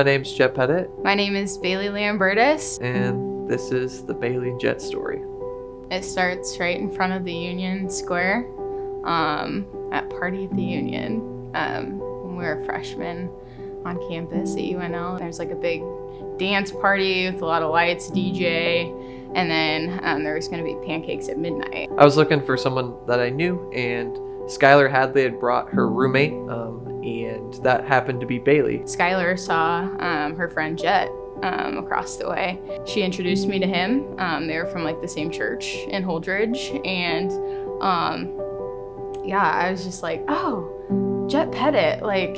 My name's Jet Petit. My name is Bailey Lambertus. And this is the Bailey and Jet story. It starts right in front of the Union Square at Party at the Union when we were freshmen on campus at UNL. There's like a big dance party with a lot of lights, DJ, and then there was going to be pancakes at midnight. I was looking for someone that I knew, and Skylar Hadley had brought her roommate, and that happened to be Bailey. Skylar saw her friend Jet across the way. She introduced me to him. They were from like the same church in Holdridge, and I was just like, oh, Jet Petit, like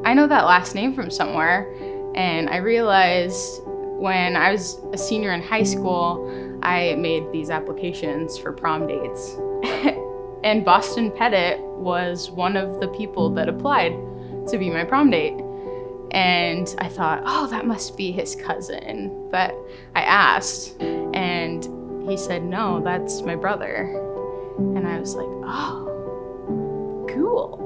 I know that last name from somewhere. And I realized when I was a senior in high school, I made these applications for prom dates. And Boston Petit was one of the people that applied to be my prom date. And I thought, oh, that must be his cousin. But I asked, and he said, no, that's my brother. And I was like, oh, cool.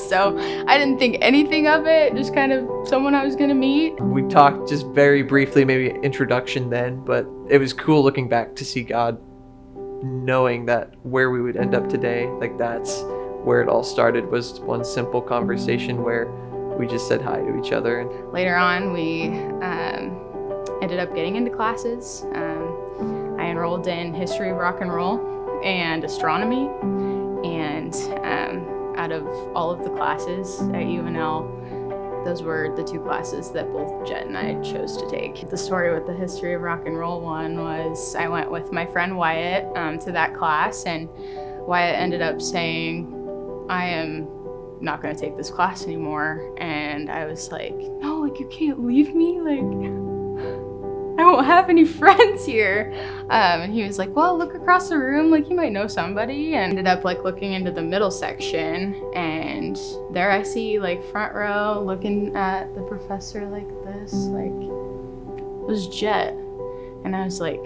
So I didn't think anything of it, just kind of someone I was gonna meet. We talked just very briefly, maybe introduction then, but it was cool looking back to see God, knowing that where we would end up today, like that's where it all started, was one simple conversation where we just said hi to each other. Later on, we ended up getting into classes. I enrolled in history of rock and roll and astronomy, and out of all of the classes at UNL, those were the two classes that both Jet and I chose to take. The story with the history of rock and roll one was I went with my friend Wyatt to that class, and Wyatt ended up saying, I am not going to take this class anymore. And I was like, no, like you can't leave me, like I won't have any friends here. And he was like, well, look across the room, like you might know somebody. And ended up like looking into the middle section, and there I see like front row looking at the professor like this, like it was Jet. And I was like,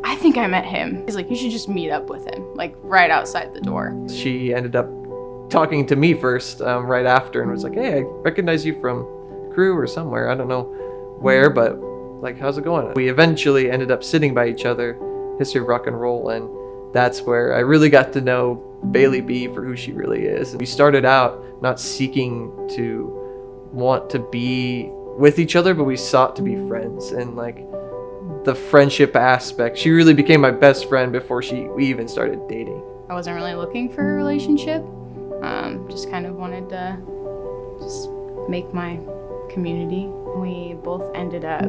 I think I met him. He's like, you should just meet up with him, like right outside the door. She ended up talking to me first right after, and was like, hey, I recognize you from crew or somewhere. I don't know where, but like, how's it going? We eventually ended up sitting by each other, history of rock and roll, and that's where I really got to know Bailey B for who she really is. We started out not seeking to want to be with each other, but we sought to be friends. And like the friendship aspect, she really became my best friend before we even started dating. I wasn't really looking for a relationship. Just kind of wanted to just make my community. We both ended up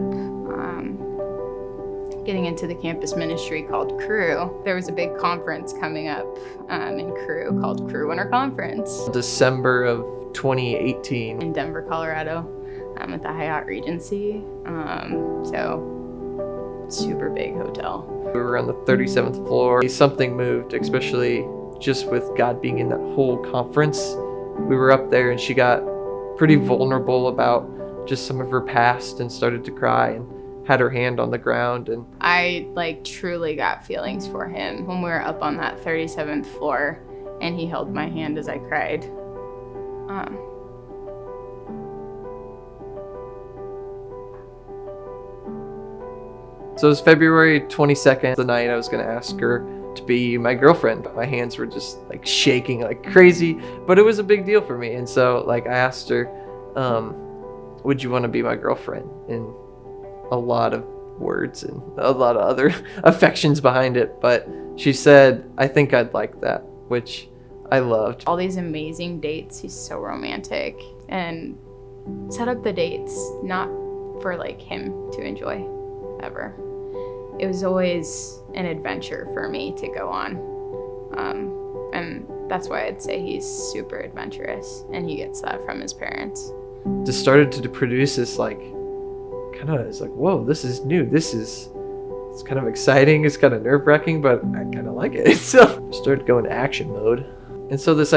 getting into the campus ministry called Crew. There was a big conference coming up in Crew called Crew Winter Conference. December of 2018. In Denver, Colorado, at the Hyatt Regency. So super big hotel. We were on the 37th floor. Something moved, especially just with God being in that whole conference. We were up there and she got pretty vulnerable about just some of her past and started to cry and had her hand on the ground. And I like truly got feelings for him when we were up on that 37th floor and he held my hand as I cried. So it was February 22nd, the night I was going to ask her to be my girlfriend. My hands were just like shaking like crazy, but it was a big deal for me. And so like I asked her, would you want to be my girlfriend? In a lot of words and a lot of other affections behind it. But she said, I think I'd like that, which I loved. All these amazing dates. He's so romantic, and set up the dates not for like him to enjoy ever. It was always an adventure for me to go on. And that's why I'd say he's super adventurous, and he gets that from his parents. Just started to produce this like, kind of, it's like, whoa, this is new. It's kind of exciting. It's kind of nerve wracking, but I kind of like it. So started going to action mode. And so this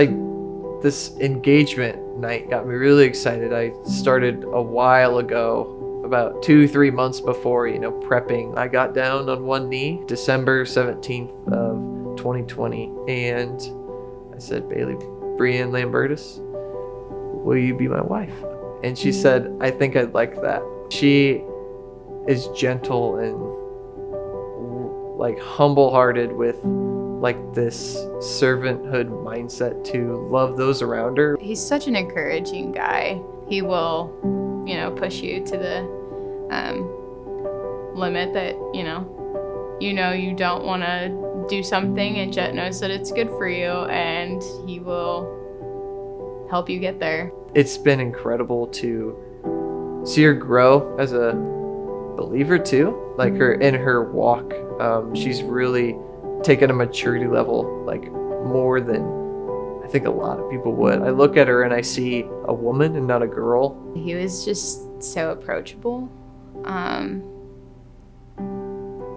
engagement night got me really excited. I started a while ago, about 2-3 months before, prepping. I got down on one knee, December 17th of 2020. And I said, Bailey Brienne Lambertus, will you be my wife? And she said, I think I'd like that, She is gentle and like humble-hearted with like this servanthood mindset to love those around her. He's such an encouraging guy. He will, push you to the limit that, you don't want to do something, and Jet knows that it's good for you, and he will help you get there. It's been incredible to see her grow as a believer too, like in her walk. She's really taken a maturity level like more than I think a lot of people would. I look at her and I see a woman and not a girl. He was just so approachable.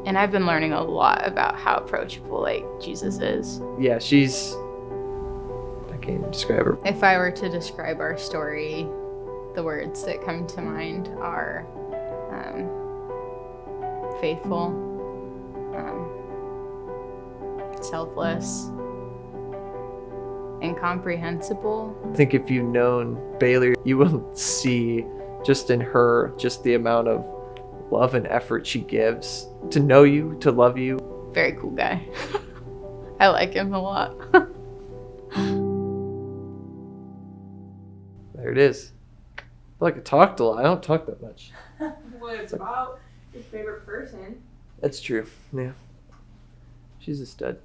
And I've been learning a lot about how approachable like Jesus is. Yeah, I can't even describe her. If I were to describe our story, the words that come to mind are faithful, selfless, incomprehensible. I think if you've known Bailey, you will see just in her just the amount of love and effort she gives to know you, to love you. Very cool guy. I like him a lot. There it is. I feel like I talked a lot. I don't talk that much. Well, it's about your favorite person. That's true. Yeah. She's a stud.